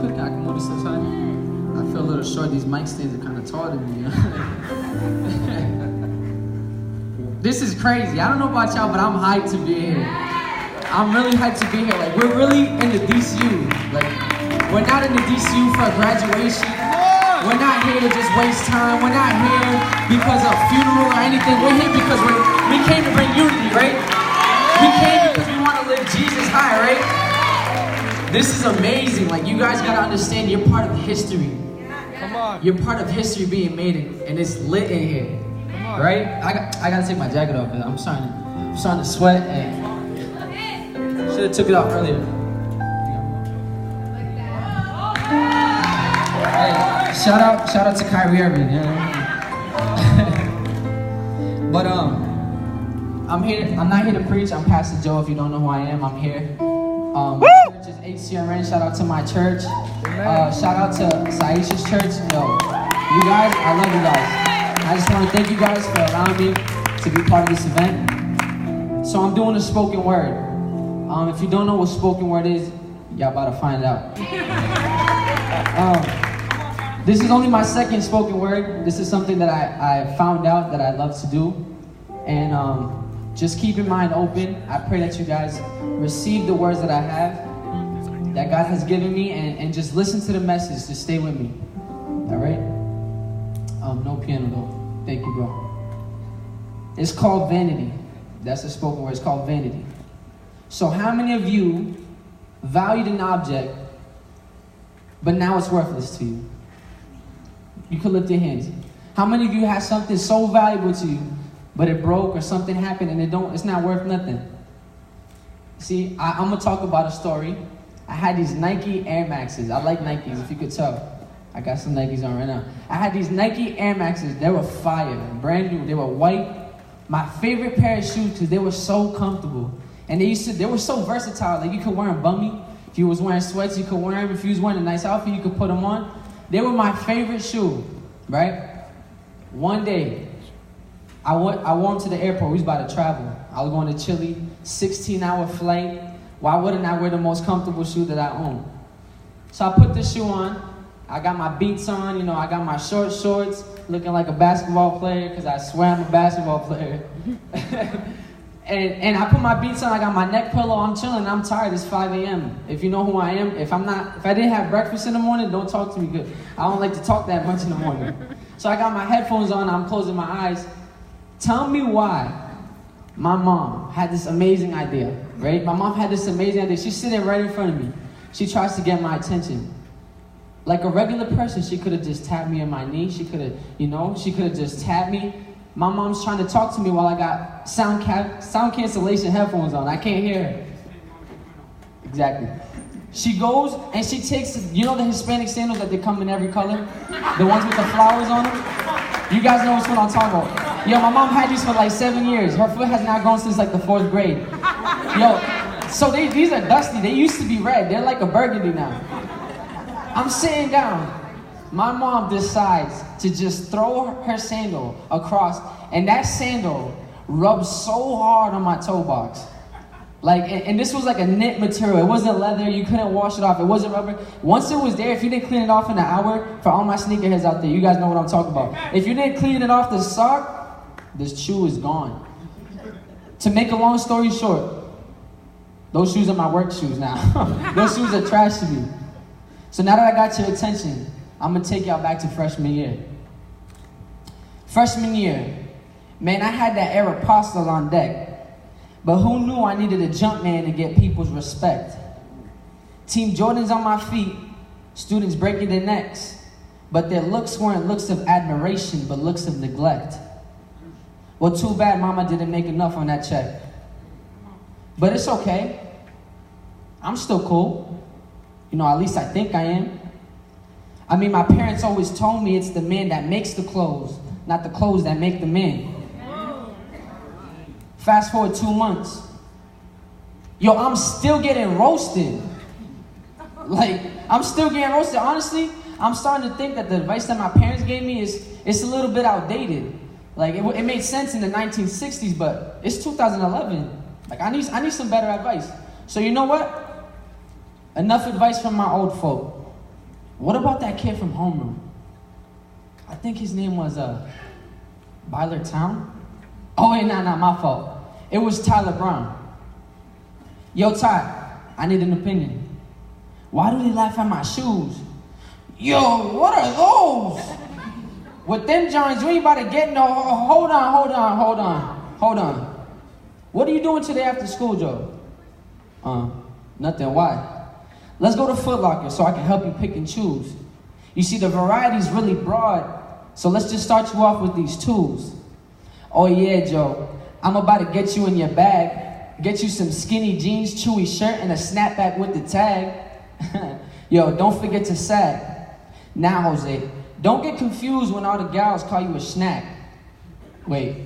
quick? I can move this aside. I feel a little short. These mic stands are kind of tall to me. This is crazy. I don't know about y'all, but I'm hyped to be here. I'm really hyped to be here. Like, we're really in the DCU. Like, we're not in the DCU for graduation. We're not here to just waste time. We're not here because of funeral or anything. We're here because we came to bring unity, right? We came because we want to live Jesus high, right? This is amazing. Like, you guys gotta understand, you're part of history. Come on. You're part of history being made, and it's lit in here, right? I gotta take my jacket off because I'm starting to sweat, and should have took it off earlier. Hey, shout out to Kyrie Irving, you know? But I'm here. I'm not here to preach. I'm Pastor Joe. If you don't know who I am, I'm here. My church is HCRN. Shout out to my church. Shout out to Saisha's church. Yo, you guys, I love you guys. I just want to thank you guys for allowing me to be part of this event. So I'm doing a spoken word. If you don't know what spoken word is, y'all about to find out. This is only my second spoken word. This is something that I found out that I love to do. And just keep your mind open. I pray that you guys receive the words that I have, that God has given me, and just listen to the message. Just stay with me. All right? No piano though. Thank you, bro. It's called vanity. That's the spoken word. It's called vanity. So how many of you valued an object, but now it's worthless to you? You could lift your hands. How many of you had something so valuable to you, but it broke or something happened and it's not worth nothing? See, I'm gonna talk about a story. I had these Nike Air Maxes. I like Nikes, if you could tell. I got some Nikes on right now. I had these Nike Air Maxes. They were fire, brand new. They were white. My favorite pair of shoes because they were so comfortable. And they were so versatile. Like, you could wear them bummy. If you was wearing sweats, you could wear them. If you was wearing a nice outfit, you could put them on. They were my favorite shoe, right? One day, I wore them to the airport. We was about to travel. I was going to Chile, 16-hour flight. Why wouldn't I wear the most comfortable shoe that I own? So I put this shoe on. I got my Beats on, you know, I got my short shorts, looking like a basketball player, because I swear I'm a basketball player. and I put my Beats on, I got my neck pillow, I'm chilling, I'm tired, it's 5 a.m. If you know who I am, if I didn't have breakfast in the morning, don't talk to me good. I don't like to talk that much in the morning. So I got my headphones on, I'm closing my eyes. Tell me why my mom had this amazing idea, right? My mom had this amazing idea. She's sitting right in front of me. She tries to get my attention. Like a regular person, she could have just tapped me on my knee. She could have, she could have just tapped me. My mom's trying to talk to me while I got sound cancellation headphones on. I can't hear her. Exactly. She goes and she takes, you know the Hispanic sandals that they come in every color? The ones with the flowers on them? You guys know which one I'm talking about. Yo, my mom had these for like 7 years. Her foot has not grown since like the 4th grade. Yo, so these are dusty. They used to be red. They're like a burgundy now. I'm sitting down. My mom decides to just throw her sandal across, and that sandal rubs so hard on my toe box. Like, and this was like a knit material. It wasn't leather. You couldn't wash it off. It wasn't rubber. Once it was there, if you didn't clean it off in an hour, for all my sneakerheads out there, you guys know what I'm talking about. If you didn't clean it off the sock, this shoe is gone. To make a long story short, those shoes are my work shoes now. Those shoes are trash to me. So now that I got your attention, I'm gonna take y'all back to freshman year. Freshman year, man, I had that Aeropostale on deck, but who knew I needed a jump man to get people's respect? Team Jordans on my feet, students breaking their necks, but their looks weren't looks of admiration, but looks of neglect. Well, too bad mama didn't make enough on that check. But it's okay. I'm still cool. You know, at least I think I am. I mean, my parents always told me it's the man that makes the clothes, not the clothes that make the man. Fast forward 2 months. Yo, I'm still getting roasted. Like, I'm still getting roasted. Honestly, I'm starting to think that the advice that my parents gave me it's a little bit outdated. Like, it made sense in the 1960s, but it's 2011. Like, I need some better advice. So you know what? Enough advice from my old folk. What about that kid from homeroom? I think his name was Byler Town. Oh wait, nah, my fault. It was Tyler Brown. Yo, Ty, I need an opinion. Why do they laugh at my shoes? Yo, what are those? With them Johns, you ain't about to get no. Hold on. What are you doing today after school, Joe? Nothing. Why? Let's go to Foot Locker so I can help you pick and choose. You see, the variety's really broad, so let's just start you off with these tools. Oh yeah, Joe, I'm about to get you in your bag, get you some skinny jeans, chewy shirt, and a snapback with the tag. Yo, don't forget to sag. Now, Jose, don't get confused when all the gals call you a snack. Wait,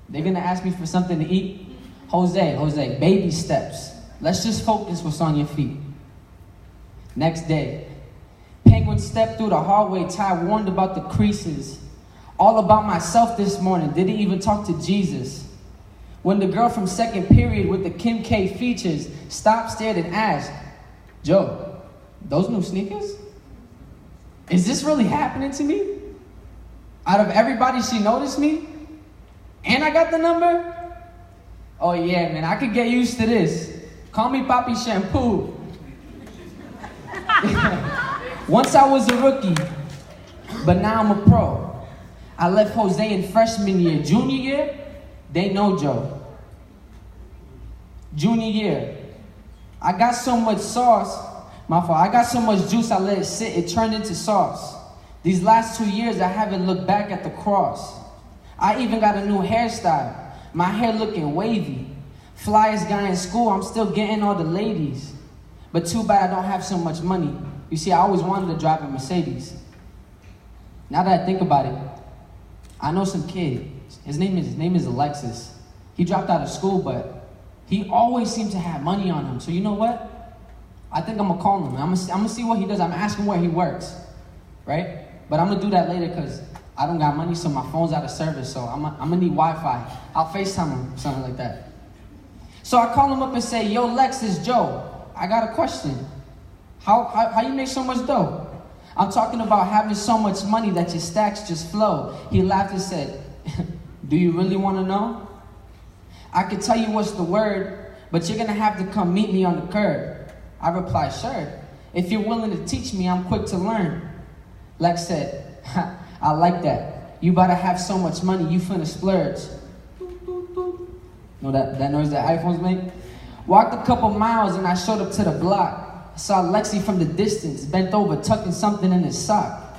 they're gonna ask me for something to eat? Jose, baby steps. Let's just focus what's on your feet. Next day, Penguin stepped through the hallway, Ty warned about the creases. All about myself this morning, didn't even talk to Jesus. When the girl from second period with the Kim K features stopped, stared, and asked, Joe, those new sneakers? Is this really happening to me? Out of everybody, she noticed me? And I got the number? Oh yeah, man, I could get used to this. Call me Papi Shampoo. Once I was a rookie, but now I'm a pro. I left Jose in freshman year. Junior year, they know Joe. Junior year, I got so much sauce, my fault. I got so much juice, I let it sit, it turned into sauce. These last 2 years, I haven't looked back at the cross. I even got a new hairstyle. My hair looking wavy. Flyest guy in school, I'm still getting all the ladies. But too bad I don't have so much money. You see, I always wanted to drive a Mercedes. Now that I think about it, I know some kid. His name is Alexis. He dropped out of school, but he always seemed to have money on him. So you know what? I think I'm gonna call him. I'm gonna see what he does. I'm gonna ask him where he works, right? But I'm gonna do that later because I don't got money, so my phone's out of service. So I'm gonna need Wi-Fi. I'll FaceTime him, something like that. So I call him up and say, Yo, Lex, it's Joe. I got a question. How you make so much dough? I'm talking about having so much money that your stacks just flow. He laughed and said, do you really want to know? I could tell you what's the word, but you're going to have to come meet me on the curb. I replied, sure. If you're willing to teach me, I'm quick to learn. Lex said, I like that. You about to have so much money, you finna splurge. Know that noise that iPhones make? Walked a couple miles and I showed up to the block. Saw Lexi from the distance, bent over, tucking something in his sock.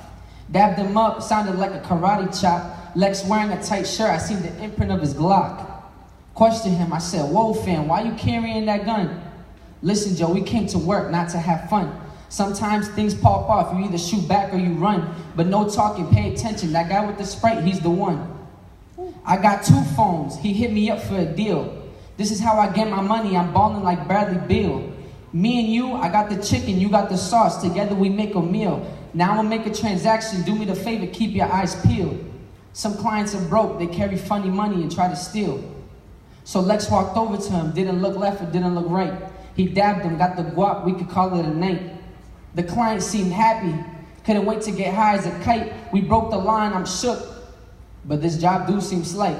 Dabbed him up, sounded like a karate chop. Lex wearing a tight shirt, I seen the imprint of his Glock. Questioned him, I said, whoa fam, why you carrying that gun? Listen Joe, we came to work, not to have fun. Sometimes things pop off, you either shoot back or you run. But no talking, pay attention, that guy with the Sprite, he's the one. I got 2 phones, he hit me up for a deal. This is how I get my money, I'm balling like Bradley Beal. Me and you, I got the chicken, you got the sauce. Together we make a meal. Now I'm gonna make a transaction. Do me the favor, keep your eyes peeled. Some clients are broke, they carry funny money and try to steal. So Lex walked over to him, didn't look left or didn't look right. He dabbed him, got the guap, we could call it a night. The client seemed happy, couldn't wait to get high as a kite. We broke the line, I'm shook, but this job do seem slight.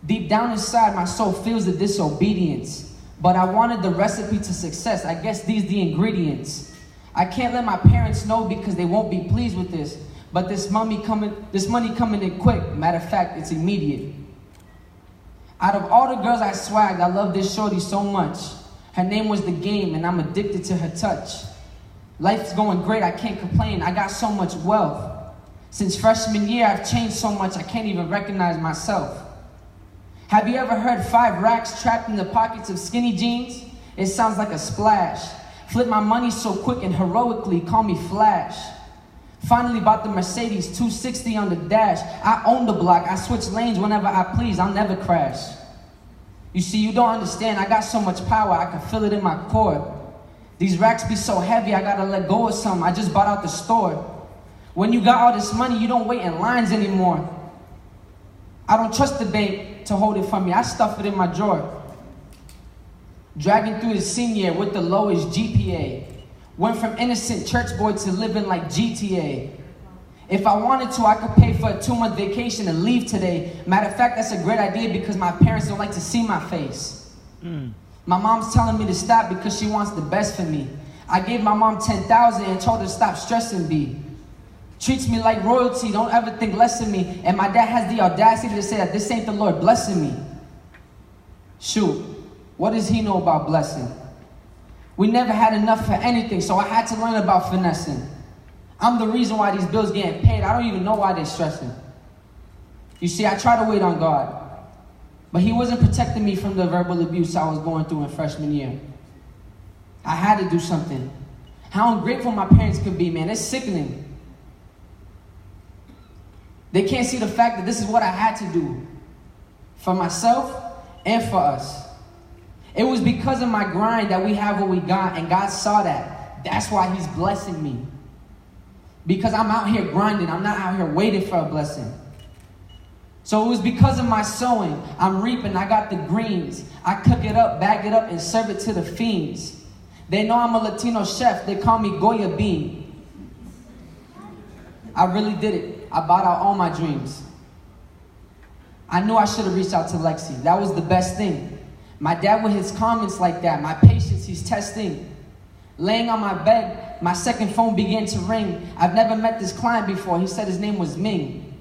Deep down inside, my soul feels the disobedience. But I wanted the recipe to success. I guess these the ingredients. I can't let my parents know because they won't be pleased with this. But this money coming in quick. Matter of fact, it's immediate. Out of all the girls I swagged, I love this shorty so much. Her name was The Game, and I'm addicted to her touch. Life's going great, I can't complain. I got so much wealth. Since freshman year, I've changed so much I can't even recognize myself. Have you ever heard 5 racks trapped in the pockets of skinny jeans? It sounds like a splash. Flip my money so quick and heroically, call me Flash. Finally bought the Mercedes, 260 on the dash. I own the block, I switch lanes whenever I please, I'll never crash. You see, you don't understand, I got so much power, I can feel it in my core. These racks be so heavy, I gotta let go of some, I just bought out the store. When you got all this money, you don't wait in lines anymore. I don't trust the bank to hold it for me, I stuff it in my drawer. Dragging through his senior with the lowest GPA. Went from innocent church boy to living like GTA. If I wanted to, I could pay for a 2-month vacation and leave today. Matter of fact, that's a great idea because my parents don't like to see my face. My mom's telling me to stop because she wants the best for me. I gave my mom $10,000 and told her to stop stressing me. Treats me like royalty, don't ever think less of me. And my dad has the audacity to say that this ain't the Lord blessing me. Shoot, what does he know about blessing? We never had enough for anything, so I had to learn about finessing. I'm the reason why these bills getting paid. I don't even know why they're stressing. You see, I try to wait on God, but he wasn't protecting me from the verbal abuse I was going through in freshman year. I had to do something. How ungrateful my parents could be, man. It's sickening. They can't see the fact that this is what I had to do for myself and for us. It was because of my grind that we have what we got, and God saw that. That's why he's blessing me. Because I'm out here grinding. I'm not out here waiting for a blessing. So it was because of my sowing. I'm reaping. I got the greens. I cook it up, bag it up, and serve it to the fiends. They know I'm a Latino chef. They call me Goya Bean. I really did it. I bought out all my dreams. I knew I should have reached out to Lexi. That was the best thing. My dad with his comments like that, my patience he's testing. Laying on my bed, my second phone began to ring. I've never met this client before. He said his name was Ming.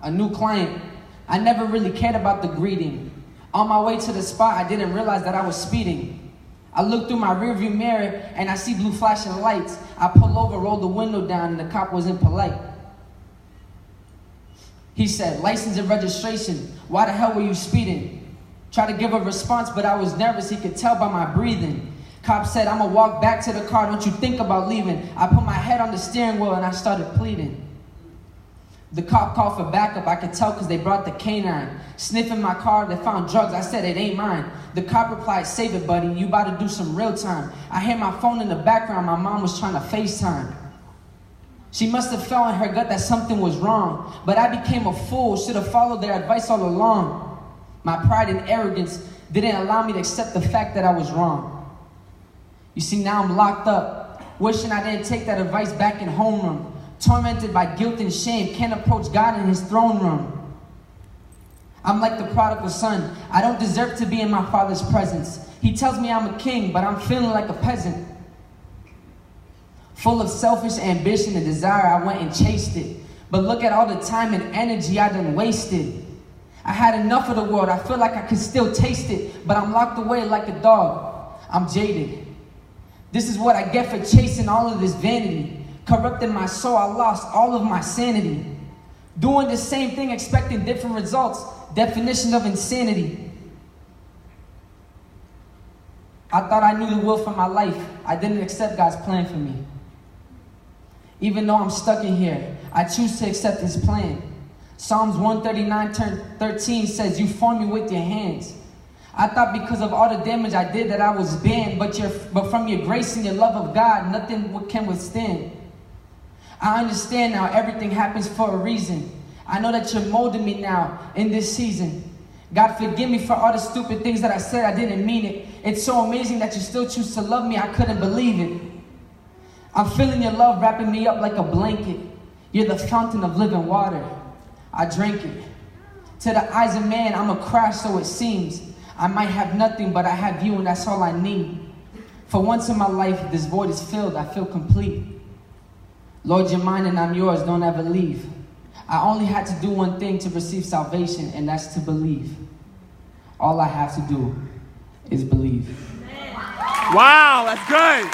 A new client. I never really cared about the greeting. On my way to the spot, I didn't realize that I was speeding. I looked through my rearview mirror and I see blue flashing lights. I pull over, roll the window down, and the cop wasn't polite. He said, "License and registration. Why the hell were you speeding?" Tried to give a response, but I was nervous. He could tell by my breathing. Cop said, "I'm gonna walk back to the car. Don't you think about leaving." I put my head on the steering wheel and I started pleading. The cop called for backup. I could tell because they brought the canine. Sniffing my car, they found drugs. I said, "It ain't mine." The cop replied, "Save it, buddy. You about to do some real time." I hear my phone in the background. My mom was trying to FaceTime. She must have felt in her gut that something was wrong. But I became a fool. Should have followed their advice all along. My pride and arrogance didn't allow me to accept the fact that I was wrong. You see, now I'm locked up, wishing I didn't take that advice back in homeroom. Tormented by guilt and shame, can't approach God in his throne room. I'm like the prodigal son. I don't deserve to be in my father's presence. He tells me I'm a king, but I'm feeling like a peasant. Full of selfish ambition and desire, I went and chased it. But look at all the time and energy I done wasted. I had enough of the world. I feel like I can still taste it, but I'm locked away like a dog. I'm jaded. This is what I get for chasing all of this vanity. Corrupting my soul, I lost all of my sanity. Doing the same thing, expecting different results. Definition of insanity. I thought I knew the will for my life. I didn't accept God's plan for me. Even though I'm stuck in here, I choose to accept his plan. Psalms 139:13 says, "You formed me with your hands." I thought because of all the damage I did that I was banned, but from your grace and your love of God, nothing can withstand. I understand now everything happens for a reason. I know that you're molding me now in this season. God, forgive me for all the stupid things that I said. I didn't mean it. It's so amazing that you still choose to love me. I couldn't believe it. I'm feeling your love wrapping me up like a blanket. You're the fountain of living water. I drank it. To the eyes of man, I'm a crash, so it seems. I might have nothing, but I have you, and that's all I need. For once in my life, this void is filled. I feel complete. Lord, you're mine and I'm yours. Don't ever leave. I only had to do one thing to receive salvation, and that's to believe. All I have to do is believe. Wow, that's good.